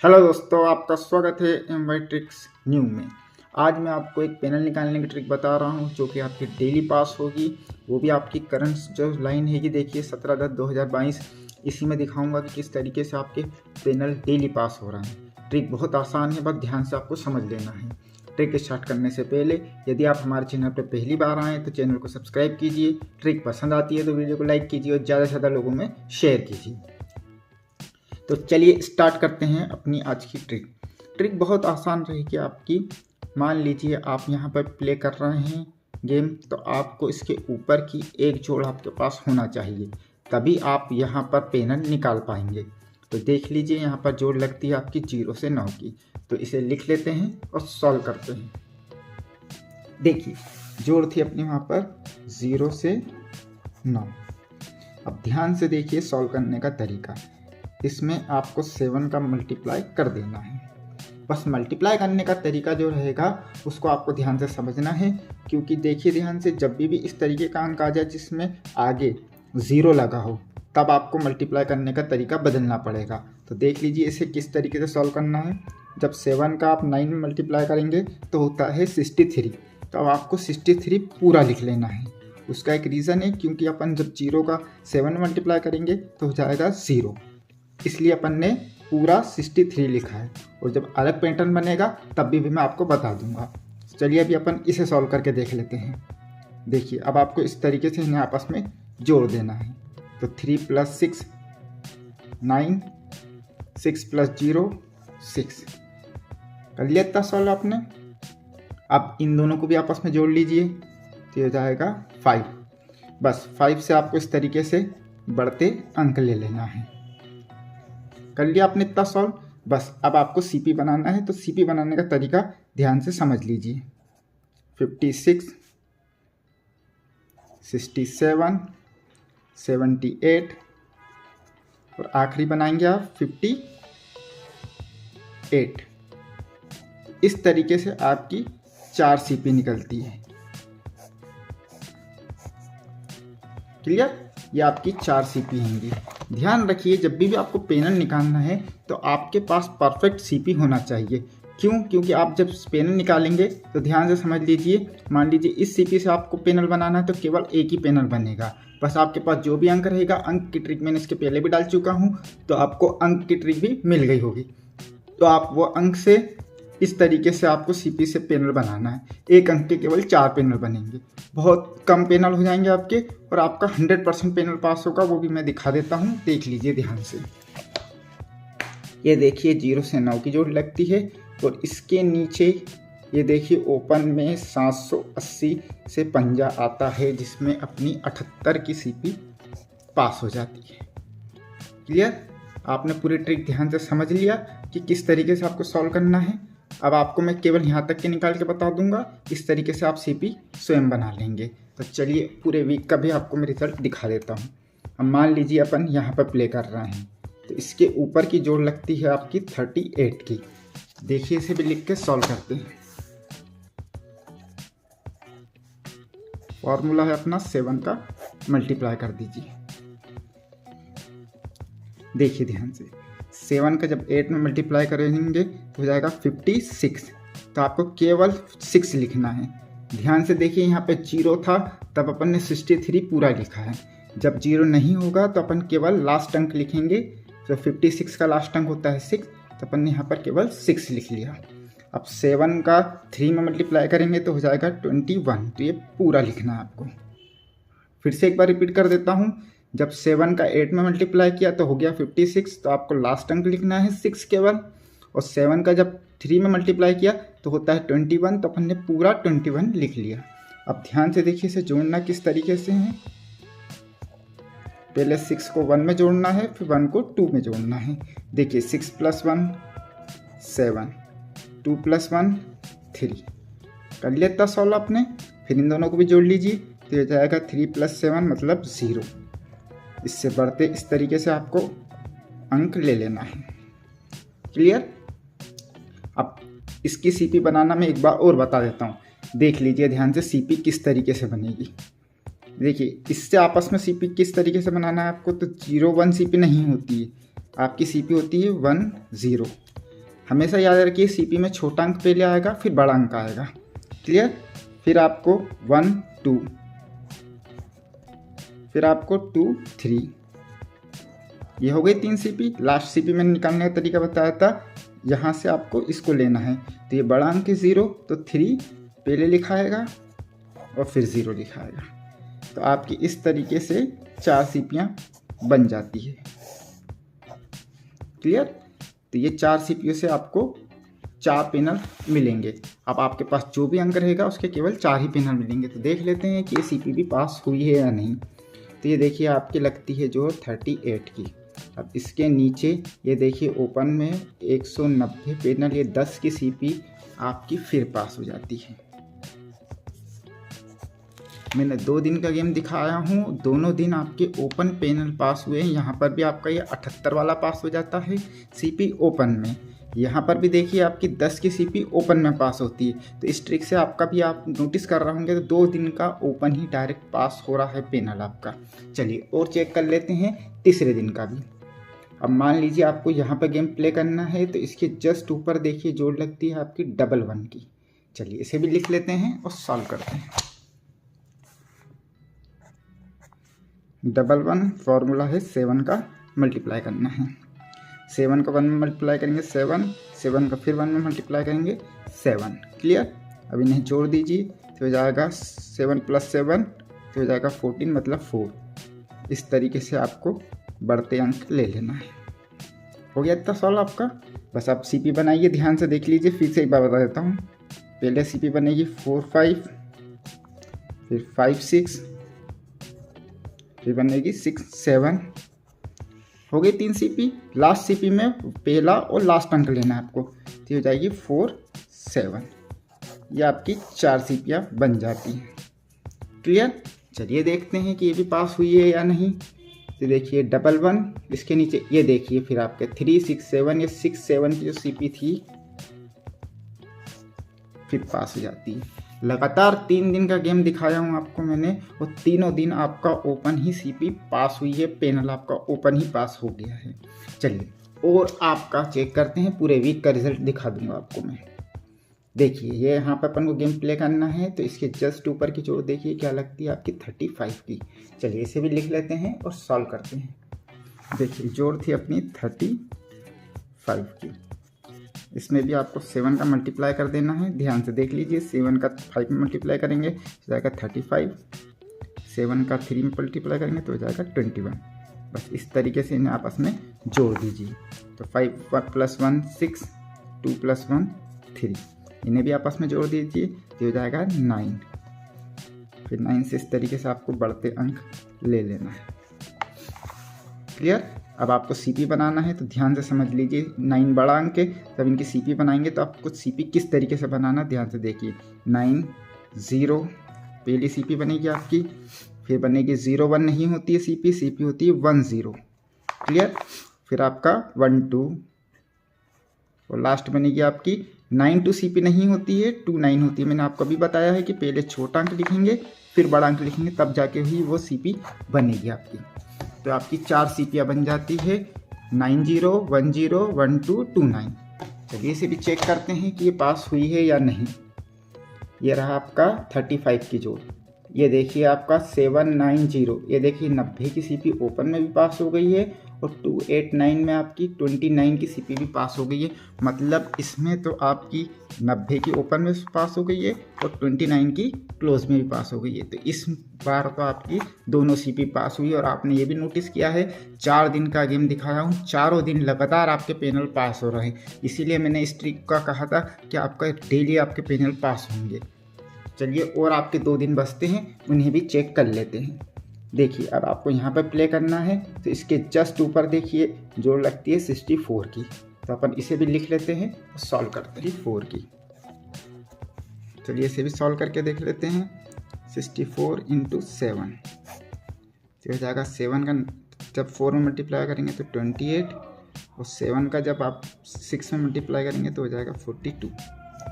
Hello दोस्तों, आपका स्वागत है एमवाई ट्रिक्स न्यू में। आज मैं आपको एक पैनल निकालने की ट्रिक बता रहा हूं जो कि आपकी डेली पास होगी। वो भी आपकी करंट जो लाइन है, ये देखिए 17/10/2022। इसी में दिखाऊंगा कि किस तरीके से आपके पैनल डेली पास हो रहा है। ट्रिक बहुत आसान है, बस ध्यान से आपको समझ लेना है। ट्रिक स्टार्ट करने से पहले यदि आप हमारे चैनल पर पहली बार आएँ तो चैनल को सब्सक्राइब कीजिए। ट्रिक पसंद आती है तो वीडियो को लाइक कीजिए और ज़्यादा से ज़्यादा लोगों में शेयर कीजिए। तो चलिए स्टार्ट करते हैं अपनी आज की ट्रिक बहुत आसान रहेगी आपकी। मान लीजिए आप यहाँ पर प्ले कर रहे हैं गेम, तो आपको इसके ऊपर की एक जोड़ आपके पास होना चाहिए, तभी आप यहाँ पर पैनल निकाल पाएंगे। तो देख लीजिए यहाँ पर जोड़ लगती है आपकी 0 से 9 की। तो इसे लिख लेते हैं और सॉल्व करते हैं। देखिए जोड़ थी अपनी वहाँ पर 0 से 9। अब ध्यान से देखिए सॉल्व करने का तरीका। इसमें आपको 7 का मल्टीप्लाई कर देना है। बस मल्टीप्लाई करने का तरीका जो रहेगा उसको आपको ध्यान से समझना है, क्योंकि देखिए ध्यान से, जब भी इस तरीके का अंक आ जाए जिसमें आगे 0 लगा हो, तब आपको मल्टीप्लाई करने का तरीका बदलना पड़ेगा। तो देख लीजिए इसे किस तरीके से सॉल्व करना है। जब 7 का आप 9 में मल्टीप्लाई करेंगे तो होता है 63। तो अब आपको 63 पूरा लिख लेना है। उसका एक रीज़न है, क्योंकि अपन जब 0 का 7 में मल्टीप्लाई करेंगे तो हो जाएगा 0, इसलिए अपन ने पूरा 63 लिखा है। और जब अलग पैटर्न बनेगा तब भी मैं आपको बता दूंगा। चलिए अभी अपन इसे सॉल्व करके देख लेते हैं। देखिए अब आपको इस तरीके से इन्हें आपस में जोड़ देना है। तो 3 + 6 9, 6 + 0 6। कर लिया इतना सॉल्व आपने। अब इन दोनों को भी आपस में जोड़ लीजिए, तो हो जाएगा 5। बस 5 से आपको इस तरीके से बढ़ते अंक ले लेना है। कर लिया आपने इतना सॉल्व। बस अब आपको सीपी बनाना है। तो सीपी बनाने का तरीका ध्यान से समझ लीजिए। 56, 67, 78 और आखिरी बनाएंगे आप 58। इस तरीके से आपकी 4 सीपी निकलती है। क्लियर? ये आपकी 4 सीपी होंगी। ध्यान रखिए जब भी आपको पैनल निकालना है तो आपके पास परफेक्ट सीपी होना चाहिए। क्यों? क्योंकि आप जब पैनल निकालेंगे तो ध्यान से समझ लीजिए। मान लीजिए इस सीपी से आपको पैनल बनाना है तो केवल एक ही पैनल बनेगा। बस आपके पास जो भी अंक रहेगा, अंक की ट्रिक मैंने इसके पहले भी डाल चुका हूँ, तो आपको अंक की ट्रिक भी मिल गई होगी। तो आप वो अंक से इस तरीके से आपको सीपी से पैनल बनाना है। एक अंक के केवल 4 पैनल बनेंगे। बहुत कम पैनल हो जाएंगे आपके और आपका 100% पैनल पास होगा। वो भी मैं दिखा देता हूँ, देख लीजिए ध्यान से। ये देखिए 0 से 9 की जोड़ लगती है और इसके नीचे ये देखिए ओपन में 780 से पंजा आता है, जिसमें अपनी 78 की सीपी पास हो जाती है। क्लियर? आपने पूरी ट्रिक ध्यान से समझ लिया कि किस तरीके से आपको सॉल्व करना है। अब आपको मैं केवल यहाँ तक के निकाल के बता दूंगा, इस तरीके से आप सीपी स्वयं बना लेंगे। तो चलिए पूरे वीक का भी आपको मैं रिजल्ट दिखा देता हूँ। अब मान लीजिए अपन यहाँ पर प्ले कर रहे हैं, तो इसके ऊपर की जोड़ लगती है आपकी 38 की। देखिए इसे भी लिख के सॉल्व करते हैं। फॉर्मूला है अपना 7 का मल्टीप्लाई कर दीजिए। देखिए ध्यान से, 7 का जब 8 में मल्टीप्लाई करेंगे तो हो जाएगा 56। तो आपको केवल 6 लिखना है। ध्यान से देखिए यहाँ पे 0 था तब अपन ने 63 पूरा लिखा है। जब 0 नहीं होगा तो अपन केवल लास्ट अंक लिखेंगे। तो 56 का लास्ट अंक होता है 6, तो अपन ने यहाँ पर केवल 6 लिख लिया। अब 7 का 3 में मल्टीप्लाई करेंगे तो हो जाएगा 21। तो ये पूरा लिखना है आपको। फिर से एक बार रिपीट कर देता हूँ। जब 7 का 8 में मल्टीप्लाई किया तो हो गया 56, तो आपको लास्ट अंक लिखना है 6 केवल। और 7 का जब 3 में मल्टीप्लाई किया तो होता है 21, तो अपन ने पूरा 21 लिख लिया। अब ध्यान से देखिए इसे जोड़ना किस तरीके से है। पहले 6 को 1 में जोड़ना है, फिर 1 को 2 में जोड़ना है। देखिए 6 + 1 7, 2 + 1 3। कर लिया इतना सॉल्व आपने। फिर इन दोनों को भी जोड़ लीजिए, तो हो जाएगा 3 + 7 मतलब 0। इससे बढ़ते इस तरीके से आपको अंक ले लेना है। क्लियर? अब इसकी सीपी बनाना मैं एक बार और बता देता हूँ। देख लीजिए ध्यान से सीपी किस तरीके से बनेगी। देखिए इससे आपस में सीपी किस तरीके से बनाना है आपको। तो 0 1 सीपी नहीं होती है, आपकी सीपी होती है 1 0। हमेशा याद रखिए सीपी में छोटा अंक पहले आएगा फिर बड़ा अंक आएगा। क्लियर। फिर आपको 1 2, फिर आपको 2 3। ये हो गई 3 सीपी। लास्ट सीपी मैंने निकालने का तरीका बताया था, यहाँ से आपको इसको लेना है। तो ये बड़ा अंक 0 तो 3 पहले लिखाएगा और फिर 0 लिखाएगा। तो आपकी इस तरीके से 4 सीपियाँ बन जाती है। क्लियर। तो ये 4 सीपीयू से आपको 4 पैनल मिलेंगे। अब आपके पास जो भी अंक रहेगा उसके केवल 4 ही पैनल मिलेंगे। तो देख लेते हैं कि ये सीपी भी पास हुई है या नहीं। तो ये देखिए आपकी लगती है जो 38 की। अब इसके नीचे ये देखिए ओपन में 190 पैनल, ये 10 की सीपी आपकी फिर पास हो जाती है। मैंने 2 दिन का गेम दिखाया हूँ, दोनों दिन आपके ओपन पैनल पास हुए हैं। यहाँ पर भी आपका ये 78 वाला पास हो जाता है सीपी ओपन में। यहाँ पर भी देखिए आपकी 10 की सीपी ओपन में पास होती है। तो इस ट्रिक से आपका भी आप नोटिस कर रहे होंगे तो 2 दिन का ओपन ही डायरेक्ट पास हो रहा है पैनल आपका। चलिए और चेक कर लेते हैं तीसरे दिन का भी। अब मान लीजिए आपको यहाँ पर गेम प्ले करना है, तो इसके जस्ट ऊपर देखिए जोड़ लगती है आपकी 11 की। चलिए इसे भी लिख लेते हैं और सॉल्व करते हैं। 11 फॉर्मूला है 7 का मल्टीप्लाई करना है। 7 का 1 में मल्टीप्लाई करेंगे 7, 7 का फिर 1 में मल्टीप्लाई करेंगे 7। क्लियर। अब इन्हें जोड़ दीजिए तो हो जाएगा 7 + 7 तो हो जाएगा 14 मतलब 4। इस तरीके से आपको बढ़ते अंक ले लेना है। हो गया इतना सॉल्व आपका। बस आप सीपी बनाइए, ध्यान से देख लीजिए। फिर से एक बार बता देता हूँ। पहले सीपी बनेगी 4 5, फिर 5 6, फिर बनेगी 6 7। हो गई 3 सीपी। लास्ट सीपी में पहला और लास्ट अंक लेना है आपको, तो हो जाएगी 4 7। ये आपकी 4 सीपियाँ बन जाती हैं। क्लियर। चलिए देखते हैं कि ये भी पास हुई है या नहीं। तो देखिए 11, इसके नीचे ये देखिए फिर आपके 3 6 7, ये 6 7 की जो सीपी थी फिर पास हो जाती है। लगातार 3 दिन का गेम दिखाया हूँ आपको मैंने, और तीनों दिन आपका ओपन ही सीपी पास हुई है, पैनल आपका ओपन ही पास हो गया है। चलिए और आपका चेक करते हैं, पूरे वीक का रिजल्ट दिखा दूंगा आपको मैं। देखिए ये यहाँ पर अपन को गेम प्ले करना है, तो इसके जस्ट ऊपर की जोड़ देखिए क्या लगती है आपकी 35 की। चलिए इसे भी लिख लेते हैं और सॉल्व करते हैं। देखिए जोड़ थी अपनी 35 की। इसमें भी आपको 7 का मल्टीप्लाई कर देना है। ध्यान से देख लीजिए, 7 का 5 में मल्टीप्लाई करेंगे तो जाएगा 35, 7 का 3 में मल्टीप्लाई करेंगे तो हो जाएगा 21। बस इस तरीके से इन्हें आपस में जोड़ दीजिए। तो 5 + 1 6, 2 + 1 3, इन्हें भी आपस में जोड़ दीजिए तो हो जाएगा 9। फिर 9 से इस तरीके से आपको बढ़ते अंक ले लेना है। क्लियर। अब आपको सीपी बनाना है तो ध्यान से समझ लीजिए। 9 बड़ा अंक है, तब इनकी सीपी बनाएंगे तो आपको सीपी किस तरीके से बनाना ध्यान से देखिए। 9 0 पहली सीपी बनेगी आपकी, फिर बनेगी 0 1 नहीं होती है सीपी, सीपी होती है 1 0। क्लियर। फिर आपका 1 2 और लास्ट बनेगी आपकी 9 2 सीपी नहीं होती है, 2 9 होती है। मैंने आपको अभी बताया है कि पहले छोटा अंक लिखेंगे फिर बड़ा अंक लिखेंगे, तब जाके ही वो सीपी बनेगी आपकी। तो आपकी 4 सीपियाँ बन जाती है 9 0 1 0 1 2 2 9। चलिए इसे भी चेक करते हैं कि ये पास हुई है या नहीं। ये रहा आपका 35 की जोड़। ये देखिए आपका 7 9 0, ये देखिए 90 की सीपी ओपन में भी पास हो गई है, और 2 8 9 में आपकी 29 की सीपी भी पास हो गई है। मतलब इसमें तो आपकी 90 की ओपन में पास हो गई है और 29 की क्लोज में भी पास हो गई है। तो इस बार तो आपकी दोनों सीपी पास हुई। और आपने ये भी नोटिस किया है 4 दिन का गेम दिखाया हूँ, चारों दिन लगातार आपके पैनल पास हो रहे हैं। इसीलिए मैंने इस ट्रिक का कहा था कि आपका डेली आपके पैनल पास होंगे। चलिए और आपके 2 दिन बचते हैं, उन्हें भी चेक कर लेते हैं। देखिए अब आपको यहाँ पर प्ले करना है, तो इसके जस्ट ऊपर देखिए जोड़ लगती है 64 की। तो अपन इसे भी लिख लेते हैं और सॉल्व करते हैं 4 की। चलिए इसे भी सॉल्व करके देख लेते हैं। 64 × 7 तो हो जाएगा 7 का जब 4 में मल्टीप्लाई करेंगे तो 28, और 7 का जब आप 6 में मल्टीप्लाई करेंगे तो हो जाएगा 42।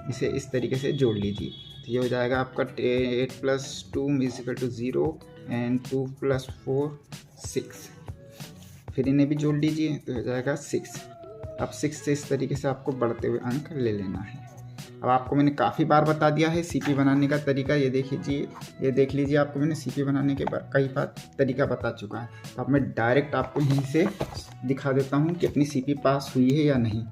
इसे इस तरीके से जोड़ लीजिए। तो ये हो जाएगा आपका 8 + 2 = 0 एंड 2 + 4 6। फिर इन्हें भी जोड़ लीजिए तो हो जाएगा 6। अब 6 से इस तरीके से आपको बढ़ते हुए अंक ले लेना है। अब आपको मैंने काफ़ी बार बता दिया है सीपी बनाने का तरीका। ये देख लीजिए आपको मैंने सीपी बनाने के कई बार तरीका बता चुका है। तो अब मैं डायरेक्ट आपको यहीं से दिखा देता हूँ कि अपनी सीपी पास हुई है या नहीं।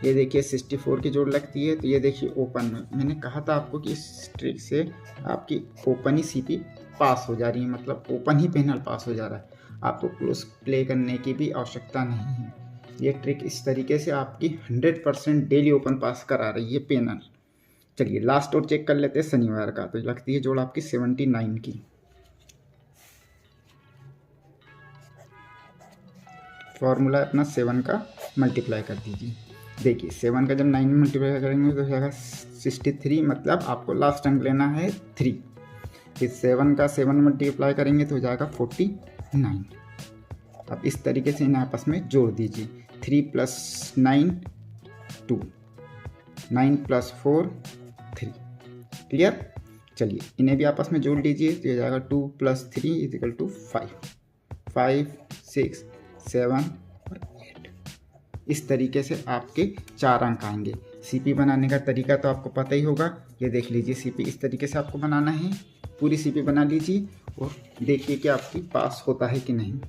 ये देखिए 64 की जोड़ लगती है, तो ये देखिए ओपन में मैंने कहा था आपको कि इस ट्रिक से आपकी ओपन ही सीपी पास हो जा रही है, मतलब ओपन ही पैनल पास हो जा रहा है। आपको क्लोज प्ले करने की भी आवश्यकता नहीं है। ये ट्रिक इस तरीके से आपकी 100% डेली ओपन पास करा रही है पैनल। चलिए लास्ट और चेक कर लेते हैं शनिवार का। तो लगती है जोड़ आपकी 79 की। फॉर्मूला अपना 7 का मल्टीप्लाई कर दीजिए। देखिए 7 का जब 9 में मल्टीप्लाई करेंगे तो हो जाएगा 63, मतलब आपको लास्ट अंक लेना है 3। फिर 7 का 7 मल्टीप्लाई करेंगे तो हो जाएगा 49। अब इस तरीके से इन्हें आपस में जोड़ दीजिए। 3 + 9 2, 9 + 4 3। क्लियर। चलिए इन्हें भी आपस में जोड़ लीजिए तो हो जाएगा 2 + 3 = 5, 5 6 7 और 8। इस तरीके से आपके 4 अंक आएंगे। सीपी बनाने का तरीका तो आपको पता ही होगा। ये देख लीजिए सीपी इस तरीके से आपको बनाना है। पूरी सीपी बना लीजिए और देखिए कि आपकी पास होता है कि नहीं।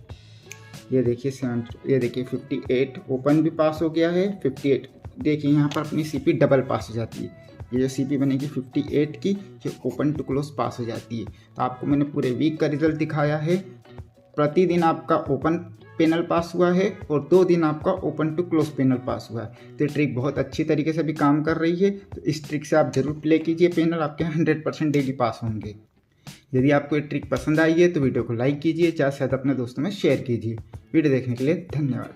ये देखिए 58 ओपन भी पास हो गया है। 58 देखिए यहाँ पर अपनी सीपी डबल पास हो जाती है। ये जो सीपी बनेगी 58 की, ये ओपन टू क्लोज पास हो जाती है। तो आपको मैंने पूरे वीक का रिजल्ट दिखाया है। प्रतिदिन आपका ओपन पैनल पास हुआ है और 2 दिन आपका ओपन टू क्लोज पैनल पास हुआ है। तो ये ट्रिक बहुत अच्छी तरीके से भी काम कर रही है। तो इस ट्रिक से आप जरूर प्ले कीजिए, पैनल आपके 100% डेली पास होंगे। यदि आपको ये ट्रिक पसंद आई है तो वीडियो को लाइक कीजिए, ज़्यादा से ज़्यादा अपने दोस्तों में शेयर कीजिए। वीडियो देखने के लिए धन्यवाद।